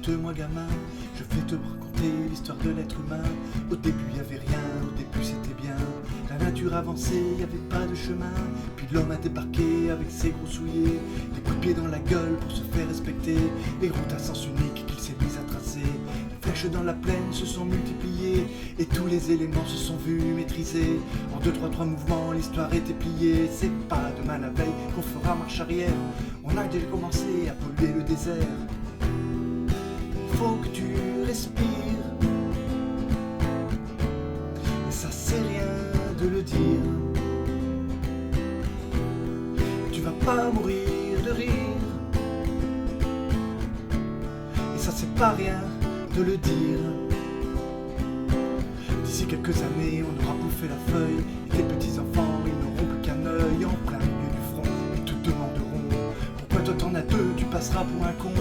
Écoute-moi gamin, je vais te raconter l'histoire de l'être humain. Au début y avait rien, au début c'était bien. La nature avançait, y avait pas de chemin. Puis l'homme a débarqué avec ses gros souliers, des coups de pied dans la gueule pour se faire respecter. Les routes à sens unique qu'il s'est mis à tracer. Les flèches dans la plaine se sont multipliées et tous les éléments se sont vus maîtrisés. En 2-3 mouvements, l'histoire était pliée. C'est pas demain la veille qu'on fera marche arrière. On a déjà commencé à polluer le désert. Faut que tu respires, et ça c'est rien de le dire. Tu vas pas mourir de rire, et ça c'est pas rien de le dire. D'ici quelques années on aura bouffé la feuille, et tes petits enfants ils n'auront plus qu'un œil en plein milieu du front. Ils te demanderont pourquoi toi t'en as deux, tu passeras pour un con.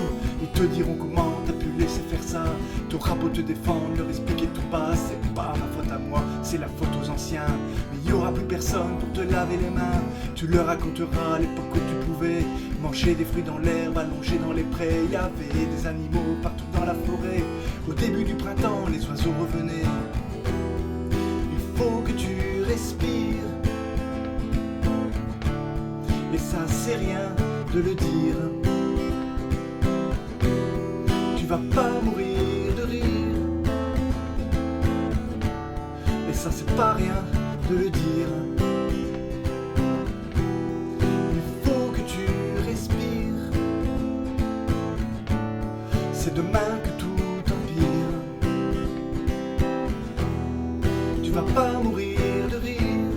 Ils te diront comment t'as pu laisser faire ça. T'auras beau te défendre, leur expliquer tout bas. C'est pas ma faute à moi, c'est la faute aux anciens. Mais il y aura plus personne pour te laver les mains. Tu leur raconteras l'époque où tu pouvais manger des fruits dans l'herbe, allongés dans les prés. Il y avait des animaux partout dans la forêt. Au début du printemps, les oiseaux revenaient. Il faut que tu respires, et ça c'est rien de le dire. Tu vas pas mourir de rire, et ça c'est pas rien de le dire. Il faut que tu respires, c'est demain que tout empire. Tu vas pas mourir de rire,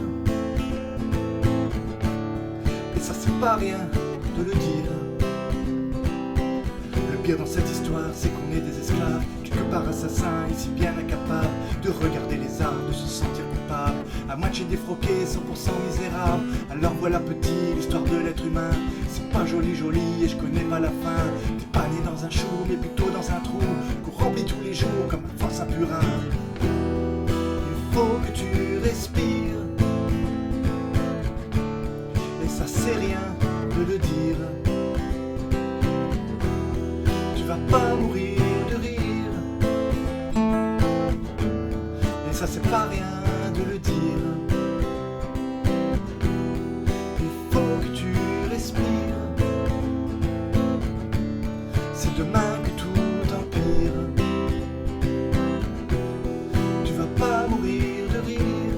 et ça c'est pas rien de le dire. Le pire dans cette histoire, c'est qu'on est des esclaves, quelque part assassins, ici bien incapables de regarder les arbres, de se sentir coupables, à moitié défroqués, 100% misérables. Alors voilà petit, l'histoire de l'être humain, c'est pas joli joli et je connais pas la fin. T'es pas né dans un chou, mais plutôt dans un trou, qu'on remplit tous les jours comme un force à purin. Il faut que tu respires, et ça c'est rien de le dire. Tu vas pas mourir de rire, et ça c'est pas rien de le dire. Il faut que tu respires, c'est demain que tout empire. Tu vas pas mourir de rire,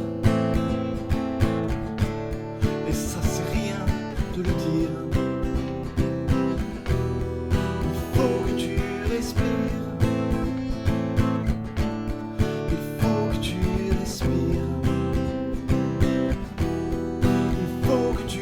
et ça c'est rien de le dire. Tu